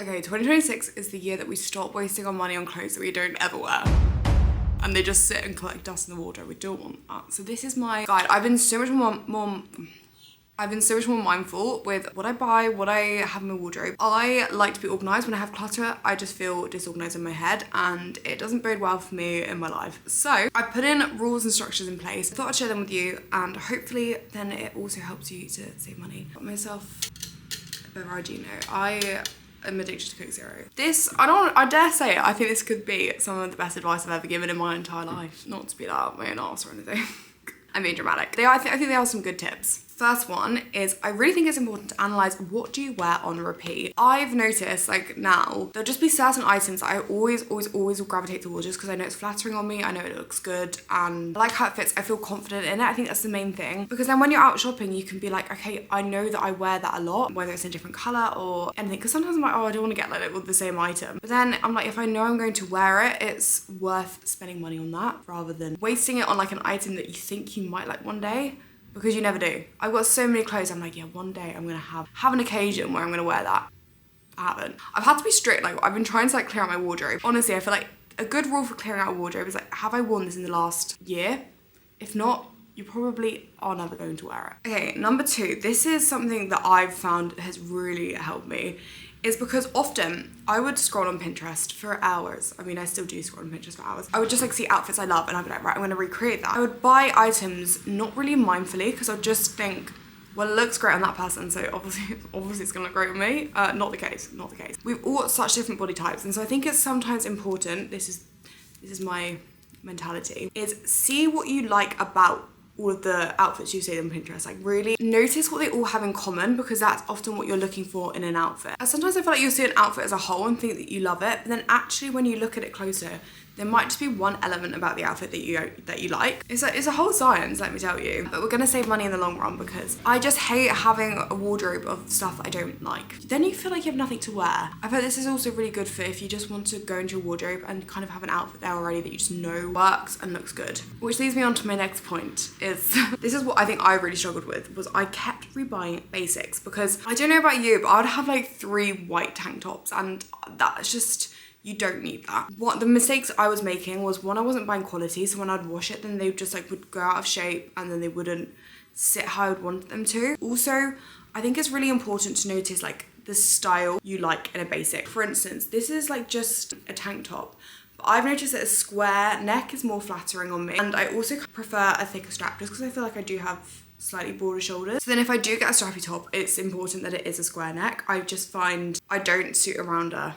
Okay, 2026 is the year that we stop wasting our money on clothes that we don't ever wear. And they just sit and collect dust in the wardrobe. We don't want that. So this is my guide. I've been so much more mindful with what I buy, what I have in my wardrobe. I like to be organised. When I have clutter, I just feel disorganised in my head and it doesn't bode well for me in my life. So I put in rules and structures in place. I thought I'd share them with you and hopefully then it also helps you to save money. Got myself a Beveragino. I'm addicted to Coke Zero. This, I dare say it, I think this could be some of the best advice I've ever given in my entire life. Not to be that my own arse or anything. I'm being dramatic. I think they are some good tips. First one is I really think it's important to analyse what do you wear on repeat. I've noticed like now there'll just be certain items that I always will gravitate towards just because I know it's flattering on me, I know it looks good and I like how it fits, I feel confident in it. I think that's the main thing because then when you're out shopping you can be like, okay, I know that I wear that a lot, whether it's in a different colour or anything, because sometimes I'm like, oh, I don't want to get like with the same item, but then I'm like, if I know I'm going to wear it, it's worth spending money on that rather than wasting it on like an item that you think you might like one day. Because you never do. I've got so many clothes, I'm like, yeah, one day I'm gonna have an occasion where I'm gonna wear that. I haven't. I've had to be strict, like I've been trying to like clear out my wardrobe. Honestly, I feel like a good rule for clearing out a wardrobe is like, have I worn this in the last year? If not, you probably are never going to wear it. Okay, number 2, this is something that I've found has really helped me. Is because often I would scroll on Pinterest for hours. I mean, I still do scroll on Pinterest for hours. I would just like see outfits I love and I'd be like, right, I'm gonna recreate that. I would buy items not really mindfully because I'd just think, well, it looks great on that person, so obviously it's gonna look great on me. Not the case. We've all got such different body types, and so I think it's sometimes important, this is my mentality, is see what you like about all of the outfits you see on Pinterest. Like really notice what they all have in common because that's often what you're looking for in an outfit. And sometimes I feel like you'll see an outfit as a whole and think that you love it, but then actually when you look at it closer, there might just be one element about the outfit that you like. It's a whole science, let me tell you. But we're gonna save money in the long run because I just hate having a wardrobe of stuff that I don't like. Then you feel like you have nothing to wear. I feel this is also really good for if you just want to go into your wardrobe and kind of have an outfit there already that you just know works and looks good. Which leads me on to my next point is, this is what I think I really struggled with, was I kept rebuying basics because I don't know about you, but I would have like 3 white tank tops and that's just, you don't need that. What the mistakes I was making was, one, I wasn't buying quality, so when I'd wash it, then they just like would go out of shape and then they wouldn't sit how I would want them to. Also, I think it's really important to notice like the style you like in a basic. For instance, this is like just a tank top, but I've noticed that a square neck is more flattering on me, and I also prefer a thicker strap just because I feel like I do have slightly broader shoulders. So then if I do get a strappy top, it's important that it is a square neck. I just find I don't suit around a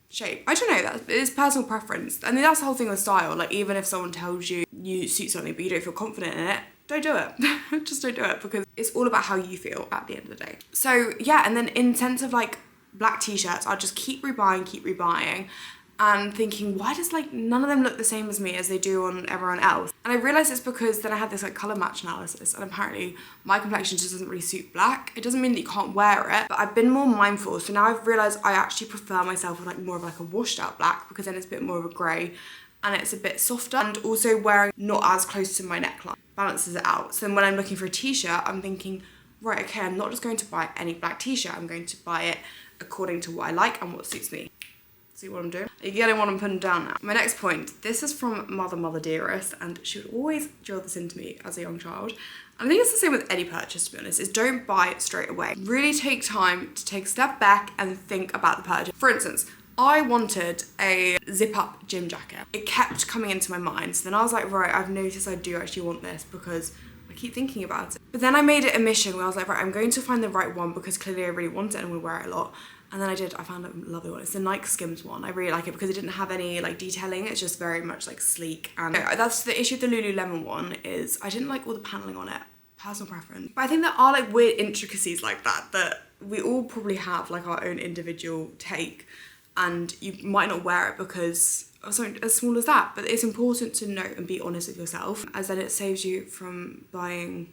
shape. I don't know, that is personal preference. I mean, that's the whole thing with style. Like even if someone tells you you suit something but you don't feel confident in it, don't do it. Just don't do it because it's all about how you feel at the end of the day. So yeah, and then in sense of like black t-shirts, I'll just keep rebuying and thinking, why does like none of them look the same as me as they do on everyone else? And I realized it's because then I had this like color match analysis and apparently my complexion just doesn't really suit black. It doesn't mean that you can't wear it, but I've been more mindful. So now I've realized I actually prefer myself with like more of like a washed out black because then it's a bit more of a gray and it's a bit softer, and also wearing not as close to my neckline balances it out. So then when I'm looking for a t-shirt, I'm thinking, right, okay, I'm not just going to buy any black t-shirt, I'm going to buy it according to what I like and what suits me. See what I'm doing? Are you getting what I'm putting down now? My next point, this is from Mother Dearest, and she would always drill this into me as a young child. And I think it's the same with any purchase, to be honest, is don't buy it straight away. Really take time to take a step back and think about the purchase. For instance, I wanted a zip-up gym jacket. It kept coming into my mind. So then I was like, right, I've noticed I do actually want this because I keep thinking about it. But then I made it a mission where I was like, right, I'm going to find the right one because clearly I really want it and will wear it a lot. And then I found a lovely one. It's the Nike Skims one. I really like it because it didn't have any like detailing. It's just very much like sleek. And that's the issue with the Lululemon one, is I didn't like all the paneling on it. Personal preference. But I think there are like weird intricacies like that we all probably have like our own individual take, and you might not wear it because of something as small as that. But it's important to know and be honest with yourself, as then it saves you from buying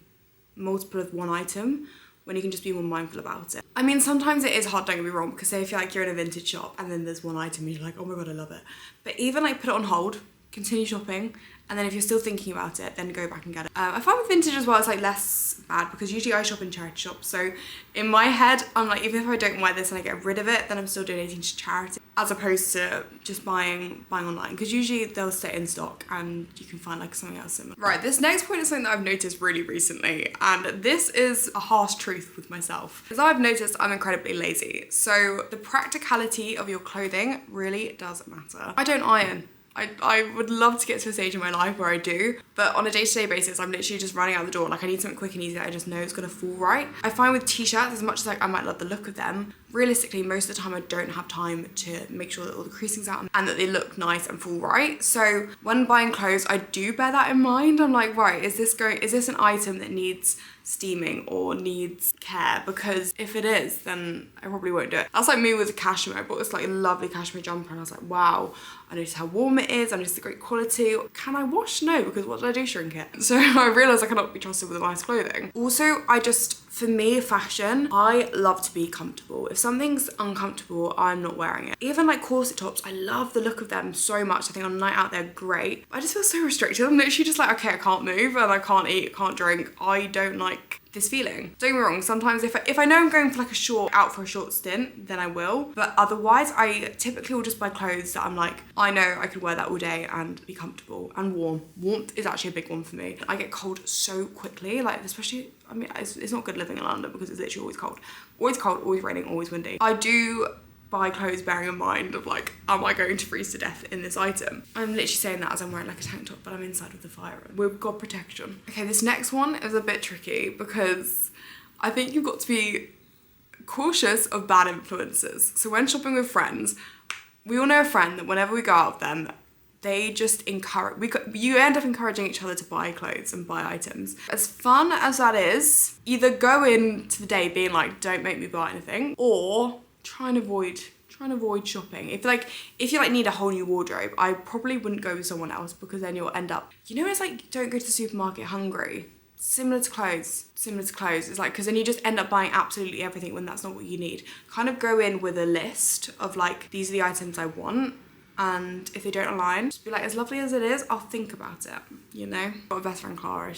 multiple of one item when you can just be more mindful about it. I mean, sometimes it is hard, don't get me wrong, because say if you're like you're in a vintage shop and then there's one item and you're like, oh my god, I love it. But even like put it on hold, continue shopping, And then if you're still thinking about it, then go back and get it. I find with vintage as well, it's like less bad because usually I shop in charity shops. So in my head, I'm like, even if I don't wear this and I get rid of it, then I'm still donating to charity, as opposed to just buying online, because usually they'll stay in stock and you can find like something else similar. Right, this next point is something that I've noticed really recently, and this is a harsh truth with myself. As I've noticed, I'm incredibly lazy. So the practicality of your clothing really does matter. I don't iron. I would love to get to a stage in my life where I do, but on a day-to-day basis, I'm literally just running out the door. Like I need something quick and easy that I just know it's gonna fall right. I find with t-shirts, as much as like I might love the look of them, realistically, most of the time I don't have time to make sure that all the creasing's out and that they look nice and fall right. So when buying clothes, I do bear that in mind. I'm like, right, is this an item that needs steaming or needs care? Because if it is, then I probably won't do it. That's like me with the cashmere. I bought this like lovely cashmere jumper and I was like, wow, I noticed how warm it is, I noticed the great quality. Can I wash? No, because what did I do? Shrink it. So I realised I cannot be trusted with nice clothing. Also, for me, fashion, I love to be comfortable. If something's uncomfortable, I'm not wearing it. Even like corset tops, I love the look of them so much. I think on a night out, they're great. But I just feel so restricted. I'm literally just like, okay, I can't move and I can't eat, can't drink. I don't like this feeling. Don't get me wrong, sometimes if I know I'm going for like out for a short stint, then I will. But otherwise, I typically will just buy clothes that I'm like, I know I could wear that all day and be comfortable and warm. Warmth is actually a big one for me. I get cold so quickly, like especially, I mean, it's not good living in London because it's literally always cold. Always cold, always raining, always windy. I do buy clothes bearing in mind of like, am I going to freeze to death in this item? I'm literally saying that as I'm wearing like a tank top, but I'm inside with the fire. We've got protection. Okay, this next one is a bit tricky because I think you've got to be cautious of bad influences. So when shopping with friends, we all know a friend that whenever we go out with them, they just you end up encouraging each other to buy clothes and buy items. As fun as that is, either go into the day being like, don't make me buy anything, or try and avoid shopping. If you need a whole new wardrobe, I probably wouldn't go with someone else because then you'll end up, it's like, don't go to the supermarket hungry. Similar to clothes. It's like, because then you just end up buying absolutely everything when that's not what you need. Kind of go in with a list of like, these are the items I want. And if they don't align, just be like, as lovely as it is, I'll think about it, My best friend Clara,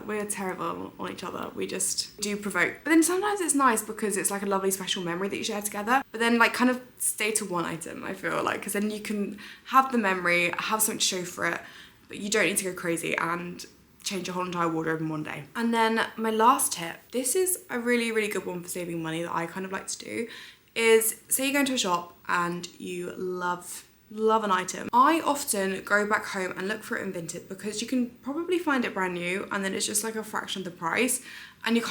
we're terrible on each other. We just do provoke. But then sometimes it's nice because it's like a lovely special memory that you share together. But then like kind of stay to one item, I feel like, because then you can have the memory, have something to show for it, but you don't need to go crazy and change your whole entire wardrobe in one day. And then my last tip, this is a really, really good one for saving money that I kind of like to do, is say you go into a shop and you love an item. I often go back home and look for it in Vinted because you can probably find it brand new and then it's just like a fraction of the price. And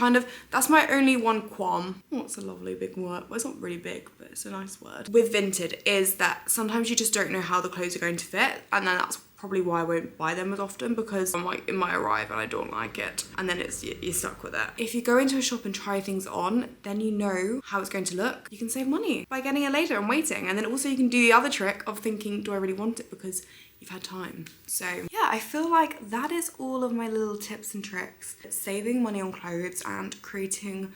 that's my only one qualm. Oh, it's a lovely big word. Well, it's not really big, but it's a nice word. With Vinted is that sometimes you just don't know how the clothes are going to fit. And then that's probably why I won't buy them as often, because I'm like, it might arrive and I don't like it. And then you're stuck with it. If you go into a shop and try things on, then you know how it's going to look. You can save money by getting it later and waiting. And then also you can do the other trick of thinking, do I really want it? Because you've had time. So yeah, I feel like that is all of my little tips and tricks. Saving money on clothes and creating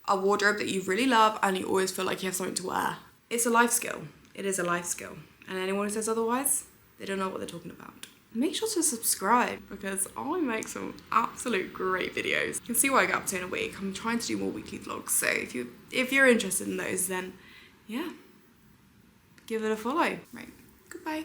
a wardrobe that you really love and you always feel like you have something to wear. It's a life skill. It is a life skill. And anyone who says otherwise, they don't know what they're talking about. Make sure to subscribe because I make some absolute great videos. You can see what I get up to in a week. I'm trying to do more weekly vlogs. So if you're interested in those, then yeah, give it a follow. Right, goodbye.